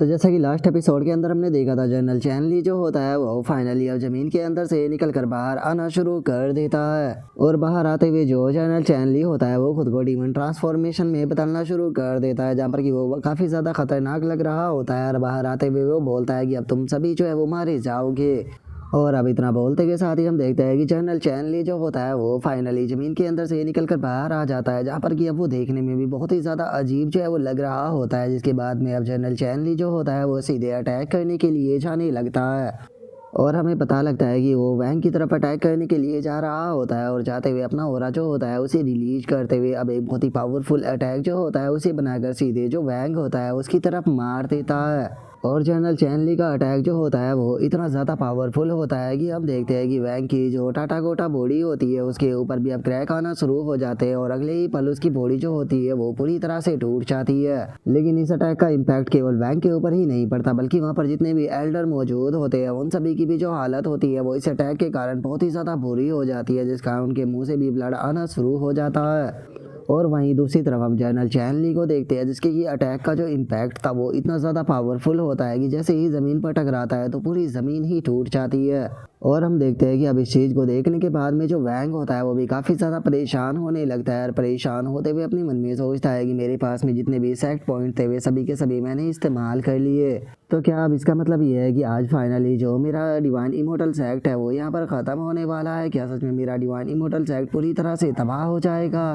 तो जैसा कि लास्ट एपिसोड के अंदर हमने देखा था, जनरल चैनली जो होता है वो फाइनली अब जमीन के अंदर से निकल कर बाहर आना शुरू कर देता है। और बाहर आते हुए जो जनरल चैनली होता है वो खुद को डीमन ट्रांसफॉर्मेशन में बदलना शुरू कर देता है, जहाँ पर कि वो काफ़ी ज़्यादा खतरनाक लग रहा होता है। और बाहर आते हुए वो बोलता है कि अब तुम सभी जो है वो मारे जाओगे। और अब इतना बोलते के साथ ही हम देखते हैं कि जनरल चैनली जो होता है वो फाइनली ज़मीन के अंदर से निकल कर बाहर आ जाता है, जहाँ पर कि अब वो देखने में भी बहुत ही ज़्यादा अजीब जो है वो लग रहा होता है। जिसके बाद में अब जनरल चैनली जो होता है वो सीधे अटैक करने के लिए जाने लगता है। और हमें पता लगता है कि वो वैंग की तरफ अटैक करने के लिए जा रहा होता है, और जाते हुए अपना ऑरा जो होता है उसे रिलीज करते हुए अब एक बहुत ही पावरफुल अटैक जो होता है उसे बनाकर सीधे जो वैंग होता है उसकी तरफ मार देता है। और जनरल चैनली का अटैक जो होता है वो इतना ज़्यादा पावरफुल होता है कि हम देखते हैं कि वैंग की जो टाटा गोटा बॉडी होती है उसके ऊपर भी अब क्रैक आना शुरू हो जाते हैं, और अगले ही पल उसकी बॉडी जो होती है वो पूरी तरह से टूट जाती है। लेकिन इस अटैक का इम्पैक्ट केवल वैंग के ऊपर ही नहीं पड़ता, बल्कि वहाँ पर जितने भी एल्डर मौजूद होते हैं उन सभी की भी जो हालत होती है वो इस अटैक के कारण बहुत ही ज़्यादा बुरी हो जाती है, जिस कारण उनके मुँह से भी ब्लड आना शुरू हो जाता है। और वहीं दूसरी तरफ हम जनरल चैनली को देखते हैं, जिसके ये अटैक का जो इम्पैक्ट था वो इतना ज़्यादा पावरफुल होता है कि जैसे ही ज़मीन पर टकराता है तो पूरी ज़मीन ही टूट जाती है। और हम देखते हैं कि अब इस चीज़ को देखने के बाद में जो वैंग होता है वो भी काफ़ी ज़्यादा परेशान होने लगता है, और परेशान होते हुए अपने मन में सोचता है कि मेरे पास में जितने भी सेट पॉइंट थे वे सभी के सभी मैंने इस्तेमाल कर लिए। तो क्या अब इसका मतलब ये है कि आज फाइनली जो मेरा डिवाइन इमोर्टल सेक्ट है वो यहाँ पर ख़त्म होने वाला है? क्या सच में मेरा डिवाइन इमोर्टल सेक्ट पूरी तरह से तबाह हो जाएगा?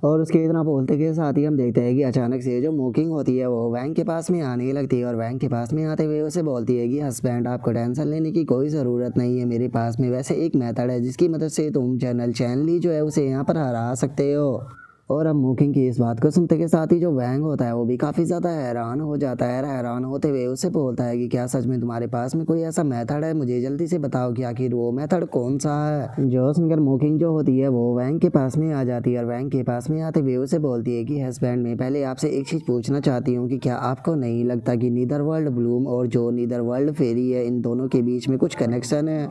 और उसके इतना बोलते के साथ ही हम देखते हैं कि अचानक से जो मोकिंग होती है वो वैंग के पास में आने लगती है, और वैंग के पास में आते हुए उसे बोलती है कि हस्बैंड आपको टेंशन लेने की कोई ज़रूरत नहीं है, मेरे पास में वैसे एक मेथड है जिसकी मदद से तुम जनरल चैनली जो है उसे यहाँ पर हरा सकते हो। और अब मोकिंग की इस बात को सुनते के साथ ही जो वैंग होता है वो भी काफ़ी ज़्यादा हैरान हो जाता है। हैरान होते हुए उसे बोलता है कि क्या सच में तुम्हारे पास में कोई ऐसा मेथड है, मुझे जल्दी से बताओ कि आखिर वो मेथड कौन सा है। जो सुनकर मोकिंग जो होती है वो वैंग के पास में आ जाती है, और वैंग के पास में आते हुए उसे बोलती है कि हस्बैंड मैं पहले आपसे एक चीज़ पूछना चाहती हूँ कि क्या आपको नहीं लगता कि नीदर वर्ल्ड ब्लूम और जो नीदर वर्ल्ड फेरी है इन दोनों के बीच में कुछ कनेक्शन है?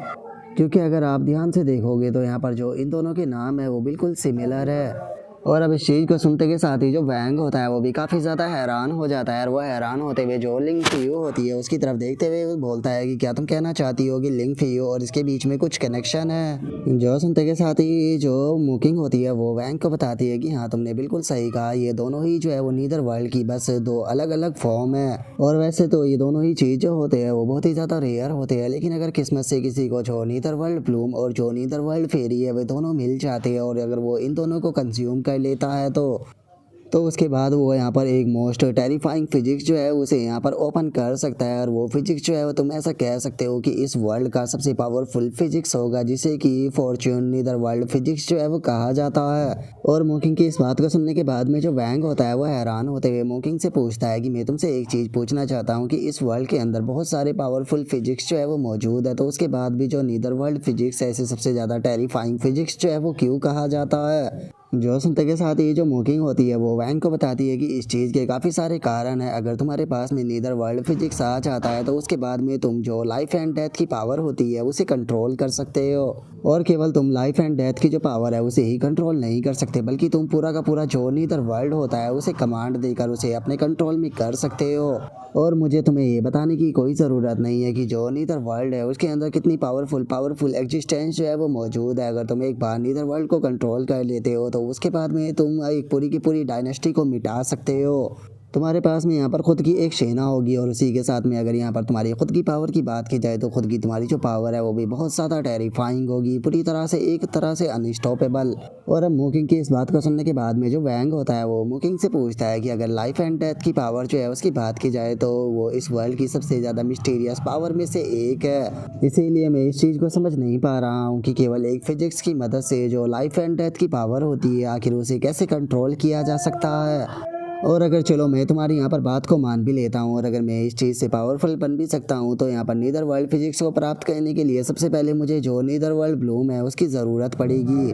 क्योंकि अगर आप ध्यान से देखोगे तो यहाँ पर जो इन दोनों के नाम है वो बिल्कुल सिमिलर है। और अब इस चीज़ को सुनते के साथ ही जो वैंग होता है वो भी काफ़ी ज़्यादा हैरान हो जाता है, और वो हैरान होते हुए जो लिंग फियो होती है उसकी तरफ देखते हुए वो बोलता है कि क्या तुम कहना चाहती हो कि लिंग फियो और इसके बीच में कुछ कनेक्शन है? जो सुनते के साथ ही जो मुकिंग होती है वो वैंग को बताती है कि हाँ तुमने बिल्कुल सही कहा, ये दोनों ही जो है वो नीदर वर्ल्ड की बस दो अलग अलग फॉर्म है। और वैसे तो ये दोनों ही चीज़ जो होते हैं वो बहुत ही ज़्यादा रेयर होते हैं, लेकिन अगर किस्मत से किसी को जो नीदर वर्ल्ड ब्लूम और जो नीदर वर्ल्ड फेरी है वे दोनों मिल जाते हैं, और अगर वो इन दोनों को कंज्यूम कर लेता है तो उसके बाद वो यहाँ पर एक मोस्ट टेरिफाइंग फिजिक्स जो है उसे यहाँ पर ओपन कर सकता है। और वो फिजिक्स जो है वो तुम ऐसा कह सकते हो कि इस वर्ल्ड का सबसे पावरफुल फिजिक्स होगा, जिसे कि फॉर्च्यून नीदर वर्ल्ड फिजिक्स जो है वो कहा जाता है। और मोकिंग की इस बात को सुनने के बाद में जो वैंग होता है वो हैरान होते हुए मोकिंग से पूछता है कि मैं तुमसे एक चीज़ पूछना चाहता हूँ कि इस वर्ल्ड के अंदर बहुत सारे पावरफुल फिजिक्स जो है वो मौजूद है, तो उसके बाद भी जो नीदर वर्ल्ड फिजिक्स है इसे सबसे ज़्यादा टेरिफाइंग फिजिक्स जो है वो क्यों कहा जाता है? जो सुनते के साथ ही जो मोकिंग होती है वो वैंग को बताती है कि इस चीज़ के काफ़ी सारे कारण हैं। अगर तुम्हारे पास में नीदर वर्ल्ड फिजिक्स आ जाता है तो उसके बाद में तुम जो लाइफ एंड डेथ की पावर होती है उसे कंट्रोल कर सकते हो, और केवल तुम लाइफ एंड डेथ की जो पावर है उसे ही कंट्रोल नहीं कर सकते, बल्कि तुम पूरा का पूरा जो नीदर वर्ल्ड होता है उसे कमांड देकर उसे अपने कंट्रोल में कर सकते हो। और मुझे तुम्हें ये बताने की कोई ज़रूरत नहीं है कि जो नीदर वर्ल्ड है उसके अंदर कितनी पावरफुल एग्जिस्टेंस जो है वो मौजूद है। अगर तुम एक बार नीदर वर्ल्ड को कंट्रोल कर लेते हो तो उसके बाद में तुम एक पूरी की पूरी डायनेस्टी को मिटा सकते हो। तुम्हारे पास में यहाँ पर खुद की एक सेना होगी, और उसी के साथ में अगर यहाँ पर तुम्हारी खुद की पावर की बात की जाए तो खुद की तुम्हारी जो पावर है वो भी बहुत ज़्यादा टेरिफाइंग होगी, पूरी तरह से एक तरह से अनस्टॉपेबल। और अब मोकिंग की इस बात को सुनने के बाद में जो वैंग होता है वो मोकिंग से पूछता है कि अगर लाइफ एंड डेथ की पावर जो है उसकी बात की जाए तो वो इस वर्ल्ड की सबसे ज़्यादा मिस्टीरियस पावर में से एक है। इसीलिए मैं इस चीज़ को समझ नहीं पा रहा हूँ कि केवल एक फिजिक्स की मदद से जो लाइफ एंड डेथ की पावर होती है आखिर उसे कैसे कंट्रोल किया जा सकता है। और अगर चलो मैं तुम्हारी यहाँ पर बात को मान भी लेता हूँ, और अगर मैं इस चीज़ से पावरफुल बन भी सकता हूँ, तो यहाँ पर नीदर वर्ल्ड फिजिक्स को प्राप्त करने के लिए सबसे पहले मुझे जो नीदर वर्ल्ड ब्लूम है उसकी ज़रूरत पड़ेगी।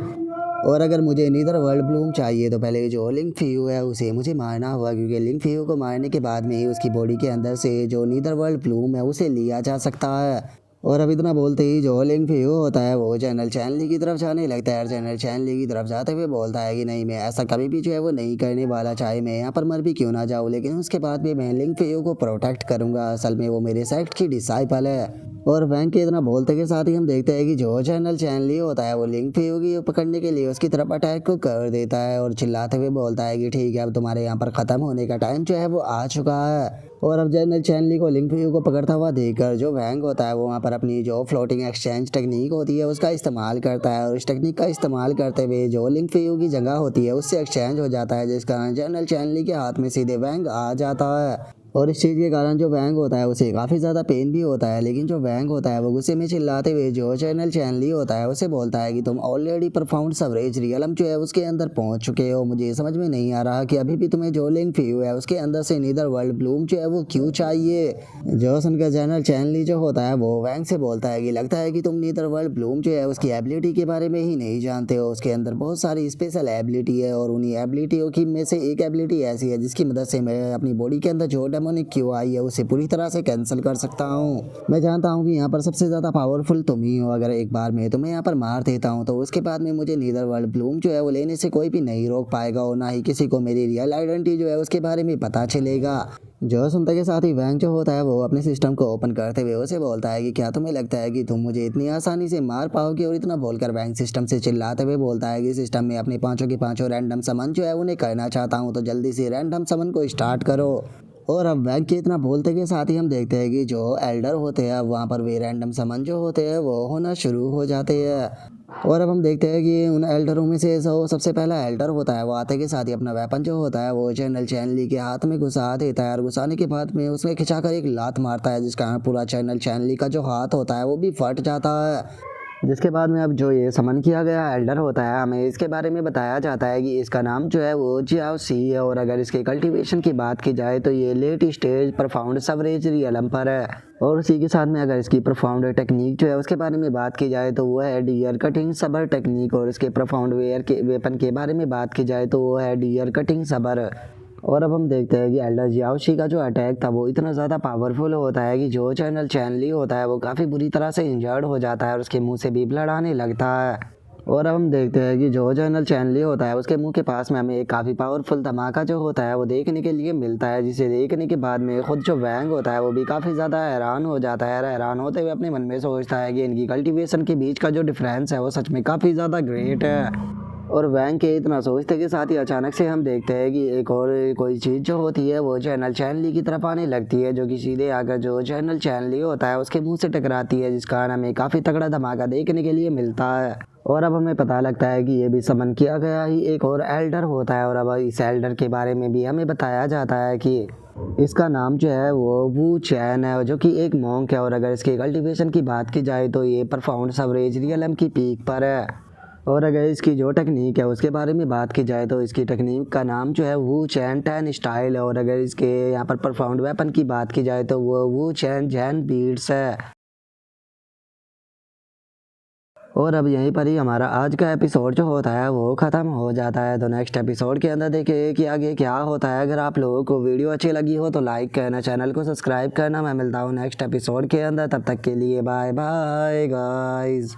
और अगर मुझे नीदर वर्ल्ड ब्लूम चाहिए तो पहले जो लिंग फियो है उसे मुझे मारना होगा, क्योंकि लिंग फियो को मारने के बाद में ही उसकी बॉडी के अंदर से जो नीदर वर्ल्ड ब्लूम है उसे लिया जा सकता है। और अब इतना बोलते ही जो लिंग फियू होता है वो जनरल चैनली की तरफ जाने लगता है। जनरल चैनली की तरफ जाते हुए बोलता है कि नहीं, मैं ऐसा कभी भी जो है वो नहीं करने वाला, चाहे मैं यहाँ पर मर भी क्यों ना जाऊँ, लेकिन उसके बाद भी मैं लिंग फियू को प्रोटेक्ट करूँगा। असल में वो मेरे सेक्ट की डिसाइपल है। और वैंग के इतना बोलते के साथ ही हम देखते हैं कि जो जनरल चैनली होता है वो लिंग फियू की पकड़ने के लिए उसकी तरफ अटैक को कर देता है और चिल्लाते हुए बोलता है कि ठीक है, अब तुम्हारे यहाँ पर ख़त्म होने का टाइम जो है वो आ चुका है। और अब जनरल चैनली को लिंग फियू को पकड़ता हुआ देखकर जो वैंग होता है वो वहाँ पर अपनी जो फ्लोटिंग एक्सचेंज टेक्निक होती है उसका इस्तेमाल करता है। और इस टेक्निक का इस्तेमाल करते हुए जो लिंग फियू की जगह होती है उससे एक्सचेंज हो जाता है, जिस कारण जनरल चैनली के हाथ में सीधे वैंग आ जाता है। और इस चीज़ के कारण जो वैंग होता है उसे काफ़ी ज़्यादा पेन भी होता है, लेकिन जो वैंग होता है वो गुस्से में चिल्लाते हुए जो जनरल चैनली होता है उसे बोलता है कि तुम ऑलरेडी परफाउंड सवरेज रियलम जो है उसके अंदर पहुंच चुके हो। मुझे समझ में नहीं आ रहा कि अभी भी तुम्हें जो लिंग फियू है उसके अंदर से नीदर वर्ल्ड ब्लूम जो है वो क्यों चाहिए। जो सुनकर जनरल चैनली जो होता है वो वैंग से बोलता है कि लगता है कि तुम नीदर वर्ल्ड ब्लूम जो है उसकी एबिलिटी के बारे में ही नहीं जानते हो। उसके अंदर बहुत सारी स्पेशल एबिलिटी है और उन्हीं एबिलिटियों की में से एक एबिलिटी ऐसी है जिसकी मदद से मैं अपनी बॉडी के अंदर जो डेमोनिक क्यू आई है उसे पूरी तरह से कैंसिल कर सकता हूँ। मैं जानता हूँ कि यहाँ पर सबसे ज़्यादा पावरफुल तुम ही हो। अगर एक बार मैं तुम्हें यहाँ पर मार देता हूँ तो उसके बाद में मुझे नीदर वर्ल्ड ब्लूम जो है वो लेने से कोई भी नहीं रोक पाएगा और ना ही किसी को मेरी रियल आइडेंटिटी जो है उसके बारे में पता चलेगा। जो सुनते के साथ ही वैंग जो होता है वो अपने सिस्टम को ओपन करते हुए उसे बोलता है कि क्या तुम्हें लगता है कि तुम मुझे इतनी आसानी से मार पाओगे। और इतना बोलकर वैंग सिस्टम से चिल्लाते हुए बोलता है कि सिस्टम में अपने पांचों के पांचों रैंडम समन जो है उन्हें करना चाहता हूँ, तो जल्दी से रैंडम समन को स्टार्ट करो। और अब वैंग के इतना बोलते के साथ ही हम देखते हैं कि जो एल्डर होते हैं वहाँ पर वे रैंडम समन जो होते हैं वो होना शुरू हो जाते हैं। और अब हम देखते हैं कि उन एल्डरों में से जो सबसे पहला एल्डर होता है वो आते के साथ ही अपना वेपन जो होता है वो जनरल चैनली के हाथ में घुसा देता है। और घुसाने के बाद में उसमें खिंचाकर एक लात मारता है, जिसका पूरा जनरल चैनली का जो हाथ होता है वो भी फट जाता है। जिसके बाद में अब जो ये समन किया गया एल्डर होता है हमें इसके बारे में बताया जाता है कि इसका नाम जो है वो जियाओ सी है। और अगर इसके कल्टीवेशन की बात की जाए तो ये लेट स्टेज परफाउंड सवरेज रियलम पर है। और उसी के साथ में अगर इसकी परफाउंड टेक्निक जो है उसके बारे में बात की जाए तो वो है डियर कटिंग सबर टेक्निक। और इसके परफाउंड वेपन के बारे में बात की जाए तो वो है डियर कटिंग सबर। और अब हम देखते हैं कि एल्डर जियाओशी का जो अटैक था वो इतना ज़्यादा पावरफुल होता है कि जो जनरल चैनली होता है वो काफ़ी बुरी तरह से इंजर्ड हो जाता है और उसके मुंह से भी ब्लड आने लगता है। और अब हम देखते हैं कि जो जनरल चैनली होता है उसके मुंह के पास में हमें एक काफ़ी पावरफुल धमाका जो होता है वो देखने के लिए मिलता है, जिसे देखने के बाद में खुद जो वैंग होता है वो भी काफ़ी ज़्यादा हैरान हो जाता है। हैरान होते हुए अपने मन में सोचता है कि इनकी कल्टीवेशन के बीच का जो डिफरेंस है वो सच में काफ़ी ज़्यादा ग्रेट है। और वैंग के इतना सोचते के साथ ही अचानक से हम देखते हैं कि एक और कोई चीज़ जो होती है वो जनरल चैनली की तरफ आने लगती है, जो कि सीधे आकर जो जनरल चैनली होता है उसके मुंह से टकराती है, जिस कारण हमें काफ़ी तगड़ा धमाका देखने के लिए मिलता है। और अब हमें पता लगता है कि ये भी समन किया गया ही एक और एल्डर होता है। और अब इस एल्डर के बारे में भी हमें बताया जाता है कि इसका नाम जो है वो वू चैन है, जो कि एक मॉन्क है। और अगर इसके कल्टीवेशन की बात की जाए तो ये परफाउंड सवरेज रियलम की पीक पर है। और अगर इसकी जो टेक्निक है उसके बारे में बात की जाए तो इसकी टेक्निक का नाम जो है वू चैन 10 स्टाइल है। और अगर इसके यहाँ पर परफाउंड वेपन की बात की जाए तो वो वू चैन जैन बीड्स है। और अब यहीं पर ही हमारा आज का एपिसोड जो होता है वो ख़त्म हो जाता है। तो नेक्स्ट एपिसोड के अंदर देखिए कि आगे क्या होता है। अगर आप लोगों को वीडियो अच्छी लगी हो तो लाइक करना, चैनल को सब्सक्राइब करना। मैं मिलता हूँ नेक्स्ट एपिसोड के अंदर, तब तक के लिए बाय बाय गाइस।